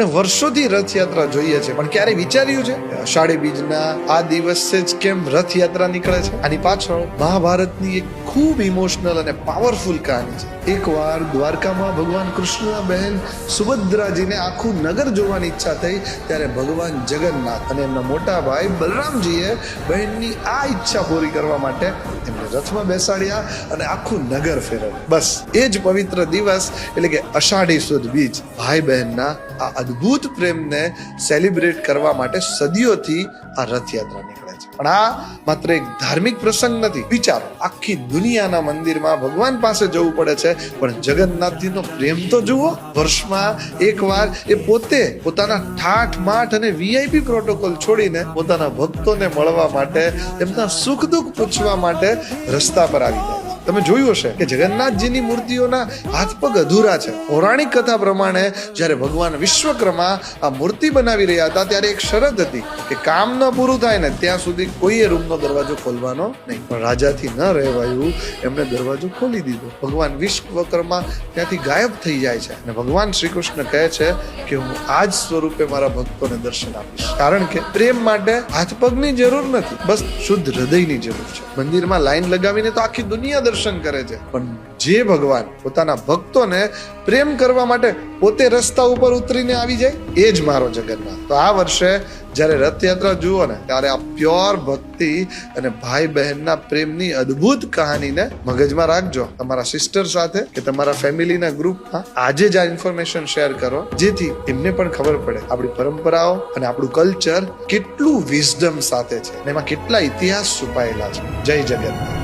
વર્ષોથી રથયાત્રા જોઈએ છે, પણ ક્યારે વિચાર્યું છે અષાઢી બીજના આ દિવસે જ કેમ રથયાત્રા નીકળે છે? આની પાછળ મહાભારતની એક ખૂબ ઇમોશનલ અને પાવરફુલ કહાની છે. એકવાર દ્વારકામાં ભગવાન કૃષ્ણના બહેન સુભદ્રાજીને આખું નગર જોવાની ઈચ્છા થઈ, ત્યારે ભગવાન જગન્નાથ અને એમના મોટા ભાઈ બલરામજીએ બહેનની આ ઈચ્છા પૂરી કરવા માટે એમને રથમાં બેસાડ્યા અને આખું નગર ફેરવ્યું. બસ એ જ પવિત્ર દિવસ એટલે કે અષાઢી સુદ બીજ ભાઈ બહેનના આ અદ્ભુત પ્રેમને સેલિબ્રેટ કરવા માટે સદીઓથી આ રથયાત્રા નીકળે છે. પણ આ માત્ર એક ધાર્મિક પ્રસંગ નથી. વિચારો, આખી દુનિયાના મંદિરમાં ભગવાન પાસે જવું પડે છે, પણ જગન્નાથજીનો પ્રેમ તો જુઓ. વર્ષમાં એકવાર એ પોતે પોતાના ઠાઠ માઠ અને વીઆઈપી પ્રોટોકોલ છોડીને પોતાના ભક્તોને મળવા માટે, તેમના સુખ દુઃખ પૂછવા માટે રસ્તા પર આવી જાય. તમે જોયું હશે કે જગન્નાથજીની મૂર્તિઓના હાથ પગ અધૂરા છે. પૌરાણિક કથા પ્રમાણે જ્યારે ભગવાન વિશ્વકર્મા આ મૂર્તિ બનાવી રહ્યા હતા, ત્યારે એક શરત હતી કે કામ ન પૂરું થાય ને ત્યાં સુધી કોઈએ રૂમનો દરવાજો ખોલવાનો નહીં. પણ રાજાથી ન રહેવાયું, એમણે દરવાજો ખોલી દીધો. ભગવાન વિશ્વકર્મા ત્યાંથી ગાયબ થઈ જાય છે અને ભગવાન શ્રી કૃષ્ણ કહે છે કે હું આ જ સ્વરૂપે મારા ભક્તોને દર્શન આપીશ. કારણ કે પ્રેમ માટે હાથ પગની જરૂર નથી, બસ શુદ્ધ હૃદયની જરૂર છે. મંદિરમાં લાઈન લગાવીને તો આખી દુનિયા દર્શન કરે છે, પણ જે ભગવાન પોતાના ભક્તોને પ્રેમ કરવા માટે પોતે રસ્તા ઉપર ઉતરીને આવી જાય, એ જ મારો જગન્નાથ. તો આ વર્ષે જ્યારે રથયાત્રા જુઓ ને, ત્યારે આ પ્યોર ભક્તિ અને ભાઈ બહેનના પ્રેમની અદ્ભુત કહાનીને મગજમાં રાખજો. તમારા સિસ્ટર સાથે કે તમારા ફેમિલીના ગ્રુપમાં આજે જ આ ઇન્ફોર્મેશન શેર કરો, જેથી એમને પણ ખબર પડે આપણી પરંપરાઓ અને આપણું કલ્ચર કેટલું વિઝડમ સાથે છે, એમાં કેટલા ઇતિહાસ છુપાયેલા છે. જય જગન્નાથ.